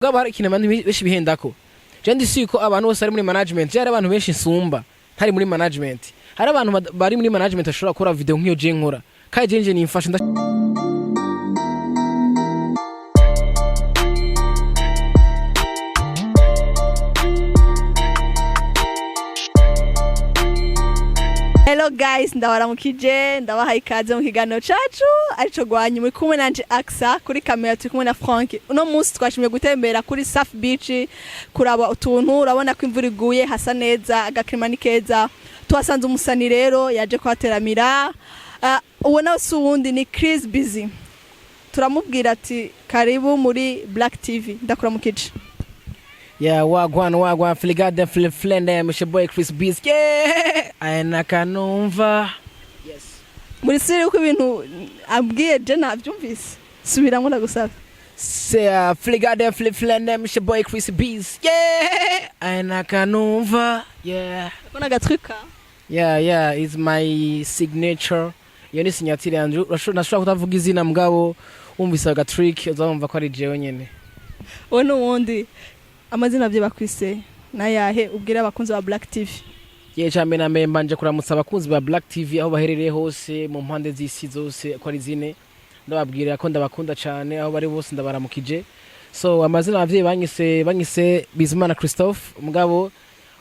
Gaba hari ikintu abantu benshi bihendako. Je ndisi ko abantu bose ari muri management, je ari abantu benshi nsumba ntari muri management. Hari abantu bari muri management ashobora gukora video nk'iyo je nkora. Kaje nje nimfasha Hello guys, ndabaramukije, ndabahaye ikaze mu kiganiro cacu arico gwanyu muri kumwe nanje Axa kuri kamera turi kumwe na Frank. Uno munsi twashimye gutembera kuri Surf Beach kuraba utuntu urabona ko imvura iguye hasa neza agakirima ni keza. Tuhasanze umusani rero yaje kwateramira. Ubona se uwundi ni Chris Busy. Turamubwira ati karibu muri Black TV. Ndakuramukije. Yeah, wagwan fligade flende my boy Chris Busy. Yeah, ayanakanumva. Yes. Muri siri uko ibintu abwiye je navyumvise. Subiramo ndagusaba. Say fligade flende my boy Chris Busy. Yeah, ayanakanumva. Yeah. Kona gatruka. Yeah, it's my signature. Iyo ni signature yanje. Nashobora kutavuga izina mugabo umvisa ga trick uzamva ko ari jewe nyene. Ono wundi amazina bye bakwise nayahe ubwira abakunzi ba Black TV. Ye cyane na mbanje kuramutsa abakunzi ba Black TV aho baherereye hose mu mpande z'isi zose ko ari zine. Ndababwira ko ndabakunda cyane aho bari bose ndabaramukije. So amazina abavye banyise Bizimana Christophe mugabo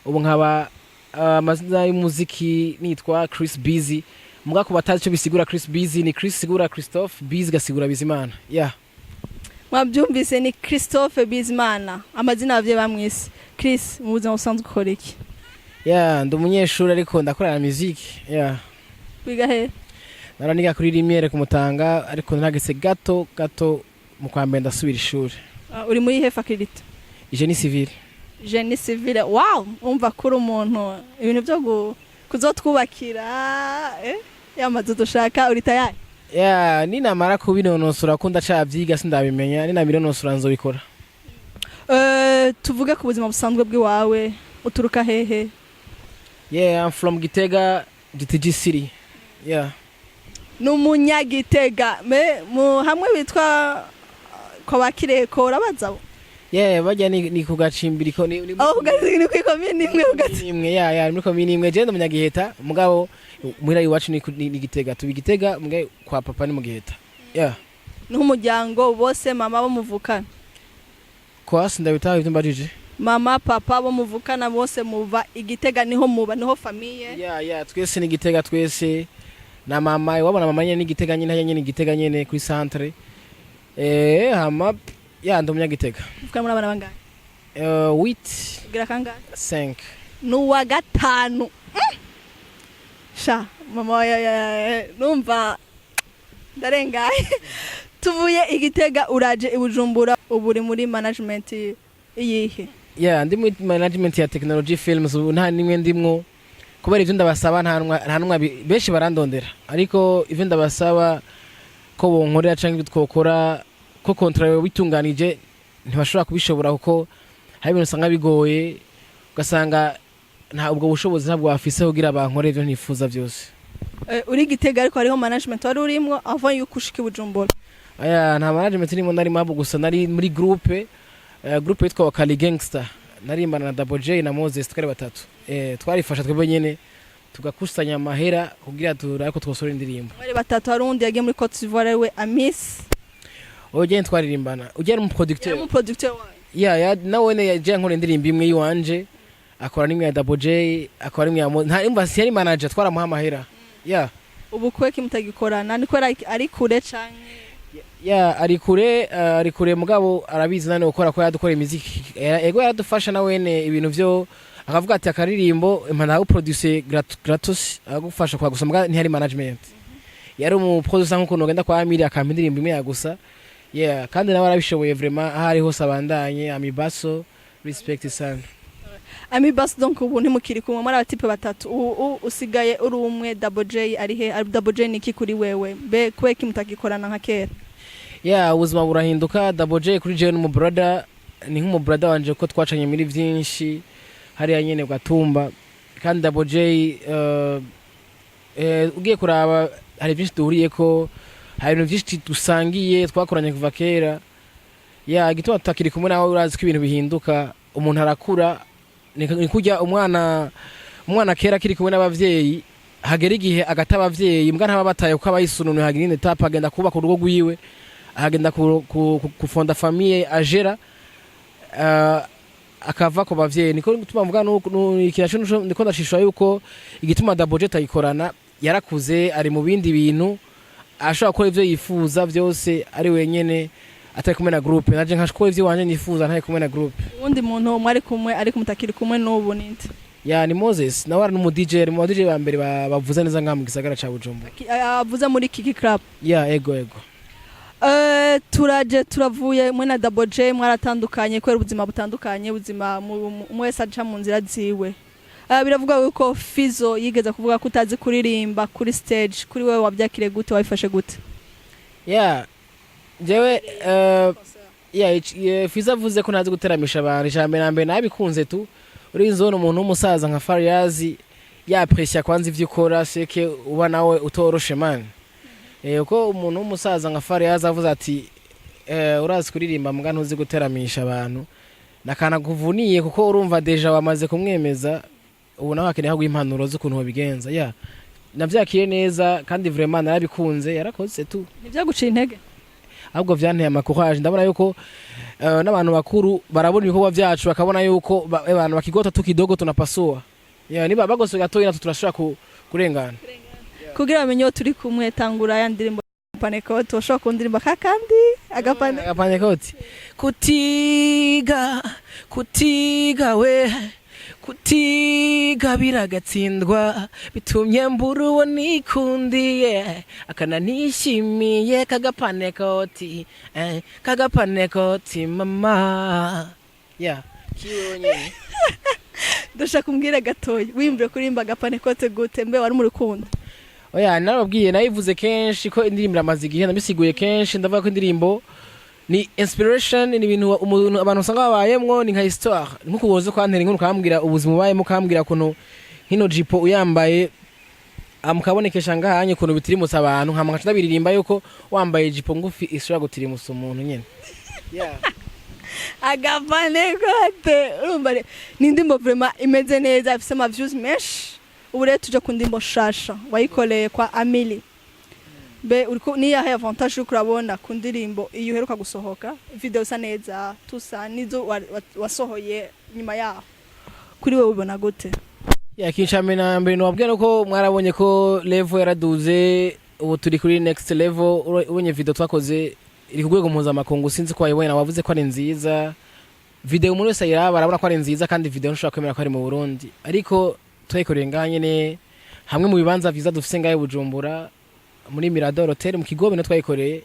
ubu nkaba amazina y'umuziki nitwa Chris Busy. Mugako batazi cyo bisigura Chris Busy ni Chris sigura Christophe, Busy gasigura Bizimana. Yeah. Mwabyumvise ni Christophe Bizimana. Amazina abavye bamwise. Chris mu buzima busanzwe ukora iki? Yeah, ndi umunyeshuri ariko ndakorana music. Yeah. Kwiga he? Naraniga kuri Rimyere kumutanga ariko ntagese gato mu kwambenda ndasubira ishuri. Uri muri he faculty? Génie civil. Génie civil. Wow, umva kuri umuntu ibintu byo kuzotwubakira yamaze dushaka uri tayari? Yeah, nina mara kubinonosura kunda cyavyiga sindabimenya nina bironosura nzobikora. Tuvuge ku buzima busanzwe bw'iwawe uturuka hehe? Yeah, I'm from Gitega, GTG City. Yeah. N'umunyagitega mu hamwe bitwa kwa bakireko urabazabo? Yeah, bajya ni kugacimbiri ko ni ugazi ni kwikomini imwe ugazi imwe yeah muri komini imwe je ndumunyagiheta mugabo muhira iwacu ni Gitega tubigitega mbwe kwa papa ni mu Giheta. Yeah. N'umuryango bose mama bo muvukana? Kwasi ndabitaho ibyo mbajije. Mama papa bo muvukana bose muva Igitega niho famille? Yeah, twese ni Gitega twese na mama wabona mama nyene ni Gitega nyene Gitega nyene kuri centre. Hama ya ndumunyagitega. Uvuka muri abana bangahe? 8. Gira kangahe? 5. Nuwa gatanu. Sha mama ya numva ndarengaye. Tuvuye Igitega uraje ibujumbura uburi muri management iyihe? Yeah, ndi muri management ya technology films nta nimwe ndimwo kubera ivyo ndabasaba nta numwe benshi barandondera ariko ivyo ndabasaba ko bonkorera canke twokora ko contrat bitunganije ntibashobora kubishobora kuko hari ibintu usanga bigoye ugasanga nta ubwo bushobozi ntabwo bafise kugira abankorera ivyo ntifuza byose. Uri Gitega ariko hariho management wari urimwo avant yuko ushika ibujumbura? Aya nta management nimo nari mabo gusa nari muri groupe yitwa Kali Gangster narimbana na Double J na Moses twari batatu. Twarifasha twebwe nyene tugakusanya amahera kugira turako twosora indirimbo. Bari batatu harundi yagiye muri Côte d'Ivoire we Amis. Oje twarimbana. Uje ari mu producteur. Mu producteur wawe. Yeah, nawe ne yaje nkora indirimbo imwe yiwanje akora nimwe ya Double J akora nimwe ya nta imva si yari manager twaramuha amahera. Yeah. Ubu kweki mutagikorana niko ari kure canke? Yeah, ari kure mugabo arabizi nane ukora ko yadukora imiziki. Ego yadufasha nawene ibintu byo akavuga ati akaririmbo impana producer gratis agufasha kwa gusoma ntihari management. Yari mu producer nkuko nogenda kwa Amiri akampa indirimbo imwe yagusa. Yeah, kandi nawe arabishoboye vraiment ahari hose abandanye Amibaso respect sana. Amibaso donc ubu ntimukiri kumwe muri abatipe batatu usigaye uri umwe Double J ari he? Double J niki kuri wewe be kweki mutagikorana nka kera? Yeah, ubuzima burahinduka. Double J kuri je n'umu brother ni nk'umu brother wanje ko twacanye muri byinshi hari nyene Gatumba kandi Double J ugiye kuraba hari byinshi duhuriye ko hari ibintu byinshi dusangiye twakoranye kuva kera ya gituma tutakiri kumwe nawe urazi ko ibintu bihinduka umuntu arakura ni kujya umwana kera kiri kumwe n'abavyeyi hagera igihe agata abavyeyi mbwa ntaba bataye kuko abayisununuye hagira indi tapa agenda kubaka urugo rwiwe agenda kufonda famille agera akava ku bavyeyi niko gutuma mvuga ikirasho ndiko ndashishwa yuko igituma Daboje tayikorana yarakuze ari mu bindi bintu ashobora gukora ivyo yifuza vyose ari wenyene atari kumwe na groupe naje nkashikora ivyo wanje nifuza ntari kumwe na groupe undi muntu mwari kumwe ari kumutakiri kumwe n'ubu ninde ya ni Moses nawe ari mu DJ ba mbere bavuza neza nka mu gisagara ca Bujumbura avuza muri Kiki Club ya ego turavuye mwe na Daboje mwaratandukanye kwera ubuzima butandukanye ubuzima mwese aca mu nzira ziwe biravuga yuko Fizzo yigeze kuvuga ko utazi kuririmba kuri stage kuri wewe wabyakire gute wabifashe gute ya jewe Fizzo avuze ko ntazi guteramisha abantu ijambo nambe nabikunze tu urinzona umuntu w'umusaza nka Fariyazi yapresya kwanza ivyo ukora seke uba nawe utoroshe man uko umuntu w'umusaza nka Fariyazi avuze ati urazi kuririmba mbwa ntuzi guteramisha abantu nakana kuvuniye kuko urumva deja wamaze kumwemeza ubu nawe akeneye guha impanuro z'ukuntu babigenza ya navyakiye neza kandi vraiment narabikunze yarakoze tu nivyo guciye intege ahubwo vyanteye amacourage ndabona yuko n'abantu bakuru barabona ibikorwa vyacu bakabona yuko abantu bakigota tukidogo tunapasua ya niba bagose gatoya turashobora kurengana kugira bamenye turi kumwe tangura ya ndirimbo panekoti ushobora kundirimba kakandi agapanekoti kutiga we kutiga biragatsindwa bitumye mbura uwo nikundiye akananishimiye kagapanekoti mama ya kiyonye ndashaka kumbwira gatoya wimvire kurimba agapanekoti gute mbe wari mu rukundo oya narababwiye nayivuze kenshi ko indirimbo amaze igihe nabisiguye kenshi ndavuga ko indirimbo ni inspiration ni ibintu umuntu abantu usanga babayemwo ni nka histoire nkuko uboze kwantera inkuru kambwira ubuzima ubayemo kambwira kuno hino jipo uyambaye amukabonekesha ngahanye kuno bitirimusa abantu nka makaca ndabiririmba yuko wambaye jipo ngufi ishobora gutirimusa umuntu nyene yeah agapanekote urumva ni indirimbo vraiment imeze neza ifise ama views menshi ubu rero tuje ku ndirimbo shasha wayikoreye kwa Amili be uriko niya he avantage kurabona ku ndirimbo iyo uheruka gusohoka video isa neza tusa nizo wasohoye nyuma yaho kuri wewe ubona gute ya kinshame na mbere nobabwira ko mwarabonye ko level yaraduze ubu turi kuri next level ubonye video twakoze iri ku rwego mpuzamakungu sinzi ko wayibona wavuze ko ari nziza video umuntu wese ayiraba barabona ko ari nziza kandi video ntushobora kwemera ko ari mu Burundi ariko twayikoreye nganye hamwe mu bibanza vyiza dufise ngaye Bujumbura muri Mirador Hotel mu Kigobe no twayikoreye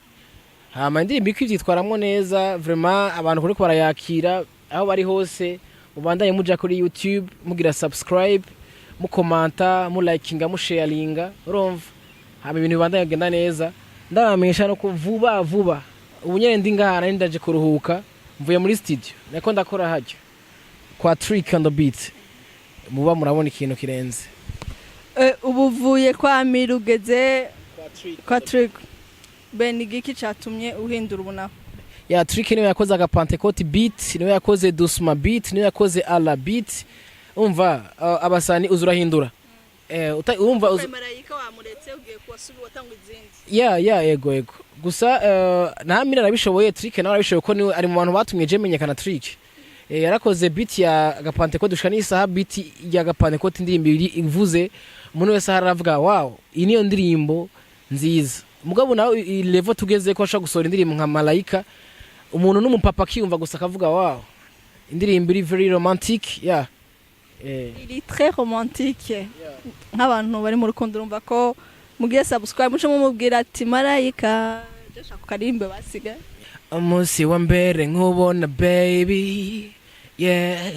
hama indirimbo ikwitwaramwo neza vraiment abantu kuri ko barayakira aho bari hose ubandanye muja kuri YouTube mugira subscribe mu commenta mu likinga mu sharinga urumva hama ibintu bibandanye genda neza ndabamenyesha no kuvuba ubu nyene ndi ngahana ndaje kuruhuka mvuye muri studio nako ndakora hajyo kwa Trick on the beat muba murabona ikintu kirenze ubu vuye kwa Amiri ugeze kwa Trick ben igiki catumye uhindura ubuna ya Trick niwe yakoze agapantekoti beat niwe yakoze dusma beat niwe yakoze ala beat umva abasani uzurahindura urumva marayika wamuretse ugiye kuwasubi watanga izindi ya ego gusa na Amiri arabishoboye Trick nawe arabishoboye ko ni ari mu bantu batumye je menyekana Trick yarakoze beat ya agapantekoti dushana isaha beat ya agapantekoti indirimbo ivuze umuntu wese haravuga wow iyi niyo ndirimbo nziza mugabo nawe level tugeze ko ashaka gusora indirimbo nka Malayika umuntu n'umupapa kiyumva gusa akavuga wow indirimbo iri very romantic yeah iri très romantique nk'abantu bari mu rukundo urumva ko mugiye subscribe muce mumubwira ati Malayika ndashaka karimbe basiga umunsi wa mbere nkubona baby yeah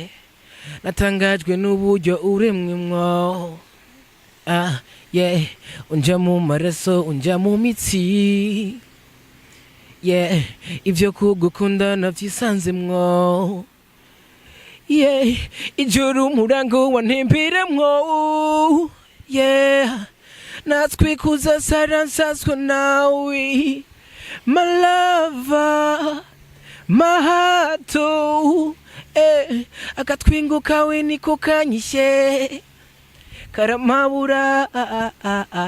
natangajwe n'uburyo uremwemwo yeah unja mu maraso unja mu mitsi yeah ivyo kugukunda navyisanzemwo yeah ijuru murango wantembiremwo yeah natwikuza saransazwe nawe my lover mahato akatwingo kawe niko kanyishe karamabura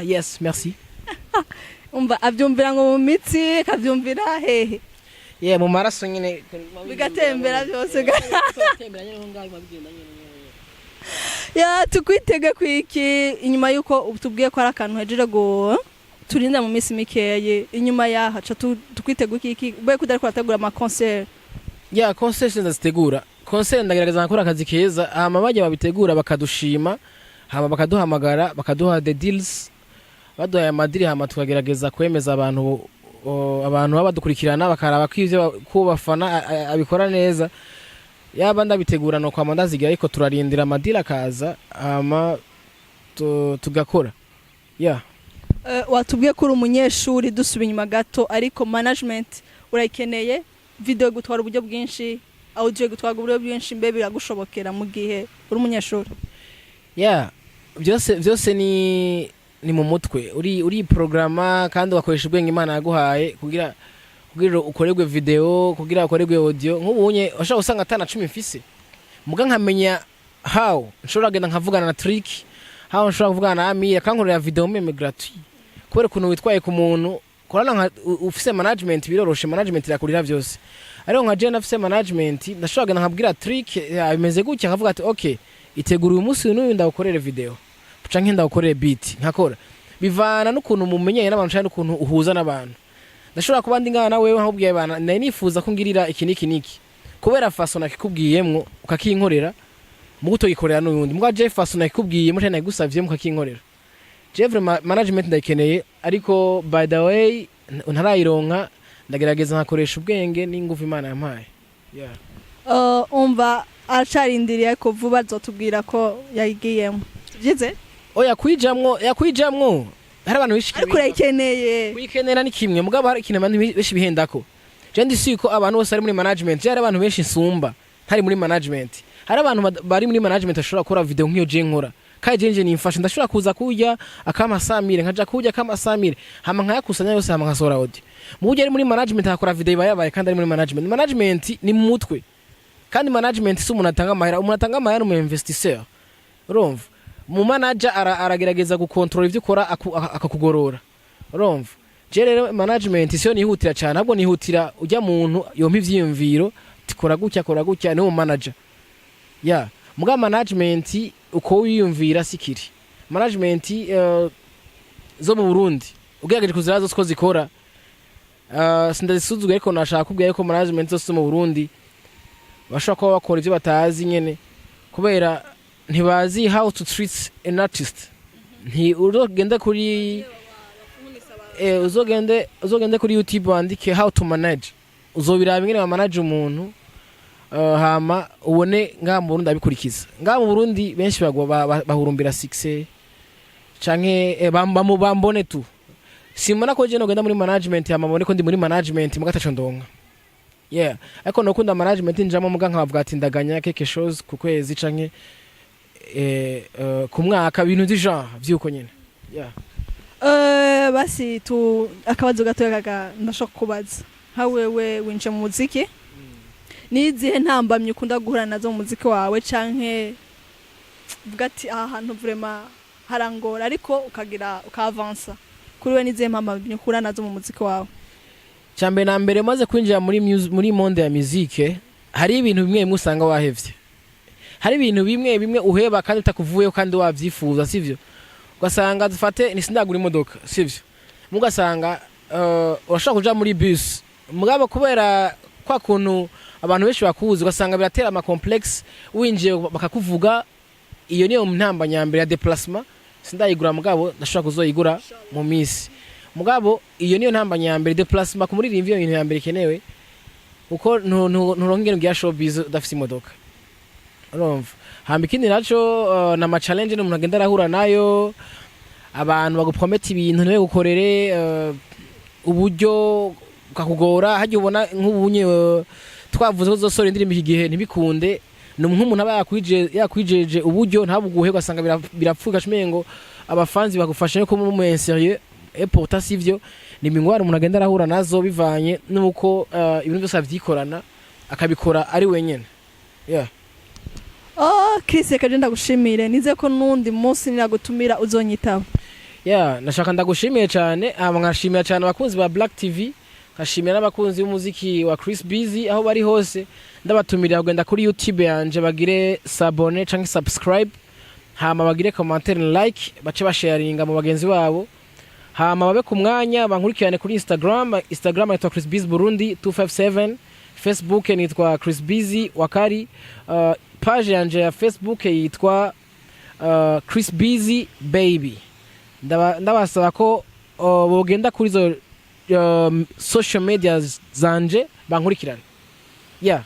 yes merci umva avyumvira ngo mu mitsi kavyumvira hehe mu maraso nyine bigatembera byose ya tukwitege kwiki inyuma yuko tubwiye ko ari akantu hejere go turinda mu minsi mikeye inyuma yaha tukwitege kwiki bwe kudari kwategura ama concert concert ndazitegura concert ndagerageza gukora akazi keza hama bajya babitegura bakadushima hama bakaduhamagara bakaduha the deals baduhaye amadiri hama tukagerageza kwemeza abantu baba badukurikirana bakaraba ko ivyo ko bafana abikora neza yaba ndabitegura no kwa mandazigira ariko turarindira amadiri akaza hama tugakora watubwiye ko uri umunyeshuri dusuba inyuma gato ariko management urayikeneye video gutwara uburyo bwinshi audio gutwara uburyo bwinshi mbe biragushobokera mu gihe uri umunyeshuri byose ni mu mutwe uri programa kandi ugakoresha ubwenge Imana yaguhaye kugira ukorerwe video kugira ukorerwe audio nk'ubunye ushaka usanga atana 10 mfise muga nkamenya how nshobora genda nkavugana na trick how nshobora kuvugana na Amira kankorera video meme gratuit kubera kuntu witwaye ku muntu korana ufise management biroroshe management irakurira byose ariko nka je nafise management ndashobora genda nkabwira trick bimeze gutya nkavuga ati okay itegura uyu munsi n'uyu ndagukorera video canke ndagukorera beat nkakora bivana n'ukuntu mumenyeye n'abantu cyane n'ukuntu uhuza n'abantu ndashobora kuba ndi ngana wewe nkubwiye bana nifuza ko ngirira iki niki kubera faso nakikubwiyemwo ukakinkorera mu gutoyikorera n'undi mbwa je faso nakikubwiyemo cyane nagusavye mukakinkorera Jeffrey management ndayikeneye ariko by the way ntarayironka ndagerageza nkakoresha ubwenge n'ingufu Imana yampaye umva acarindiriye ko vuba zotubwira ko yayigiyemo byize yakwijamwo hari abantu bishikira ariko urayikeneye wikenera ni kimwe mugabo hari ikintu abantu benshi bihendako je ndisi ko abantu bose ari muri management hari abantu benshi nsumba hari muri management hari abantu bari muri management ashobora gukora video nk'iyo je nkora kaje nje nimfasha ndashobora kuza kujya akamasamire nkaja kujya akamasamire hama nkayakusanya yose hama nkasora audio mu gihe ari muri management akora video yabaye kandi ari muri management ni mu mutwe kandi management si umuntu atanga amahera mu investisseur urumva mu manager aragerageza gukontrola ivyo ukora akakugorora urumva je rero management siyo nihutira cyane ahubwo nihutira ujya muntu yompa ivyiyumviro tikora gutya ni mu manager muga management uko wiyumvira sikiri management zo mu Burundi ugerageje kuzira zo zikora sindazisuzugura ariko nashaka kubwira ko management zo mu Burundi bashaka kuba bakora ivyo batazi nyene kubera ntibazi how to treat an artist uzogende kuri uzogende kuri YouTube wandike how to manage uzobiraba ingene manage umuntu hama ubone ngaha mu Burundi abikurikiza ngaha mu Burundi benshi bahurumbira success canke bambone tu simona ko je no genda muri management hama bone ko ndi muri management mugatacho ndonga ariko nokunda management njamo muga nkabavuga ati ndaganya quelque chose ku kwezi canke ku mwaka ibintu by'ijana byuko nyene basi akabazo gatoya ndashaka kubaza wewe winje mu muziki nizihe ntambamye ukunda guhura nazo mu muziki wawe canke vuga ati aha hantu vraiment harangora ariko ukavansa kuri we nizihe mpambamye ukura nazo mu muziki wawe cyambe na mbere maze kwinjira muri monde ya musique hari ibintu bimwe musanga wahevye hari ibintu bimwe uheba kandi utakuvuyeho kandi wavyifuza sivyo ugasanga dufate nisindagura imodoka sivyo mugasanga urashaka kuja muri bus mugabo kubera kwa kuntu abantu benshi bakuzi ugasanga biratera ama complex winjiye bakakuvuga iyo niyo ntambanya mbere ya déplacement sindayigura mugabo ndashaka kuzoyigura mu misi mugabo iyo niyo ntambanya mbere déplacement kumuririmvyo ibintu ya mbere kenewe uko nturongera ngiya showbiz udafite imodoka urumva hamba ikindi naco na challenge n'umuntu agenda arahura nayo abantu bagupromete ibintu niwe gukorere uburyo ukakugora haje ubona nk'ubunye twavuze ko zosora indirimbo iki gihe ntibikunde nk'umuntu aba yakwijeje uburyo ntabuguhe ugasanga birapfuka cimengo abafanzi bagufashe ko mu sérieux pourtant sivyo ni ingwara umuntu agenda arahura nazo bivanye nuko ibintu byose avyikorana akabikora ari wenyene. Yeah. Oh, Chris reka ndagushimire nize ko nundi munsi niragutumira uzonyitaba. Yeah, nashaka ndagushimiye cyane nkashimira cyane abakunzi ba Black TV, nkashimira n'abakunzi b'umuziki wa Chris Busy aho bari hose, ndabatumirira kugenda kuri YouTube yanje bagire s'abonner canke subscribe, hama bagire commentaire like, bace basharinga mu bagenzi babo, hama babe ku mwanya bankurikirane kuri Instagram yitwa Chris Busy Burundi 257, Facebook nitwa Chris Busy Wakari, page yanje ya Facebook yitwa Chris Busy Baby. Ndabasaba ko bogenda kuri zo social media zanje bankurikirane. Yeah.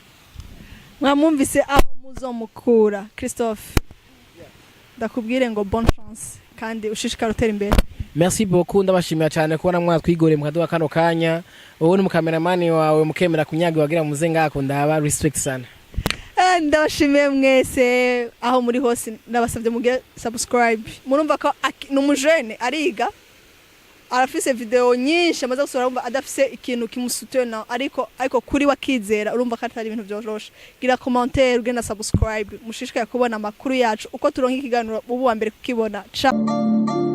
Mwamumvise aho muzomukura Christophe. Ndakubwire ngo bonne chance kandi ushishikara utera imbere. Merci beaucoup, ndabashimira cyane kubona mwatwigore mukaduha kano kanya. Wowe ni mukameramani wawe mukemera kunyagi wagira muze ngako ndaba respect sana. Ndabashimiye mwese aho muri hose, ndabasabye mugire subscribe. Murumva ko numujene ariga arafise video nyinshi amaze gusura, urumva adafise ikintu kimusutena, ariko kuri wakizera urumva ko atari ibintu byoroshe. Gira commentaire ugenda subscribe, mushishikaye kubona amakuru yacu uko turonka ikiganiro ubu wa mbere kukibona. Ciao.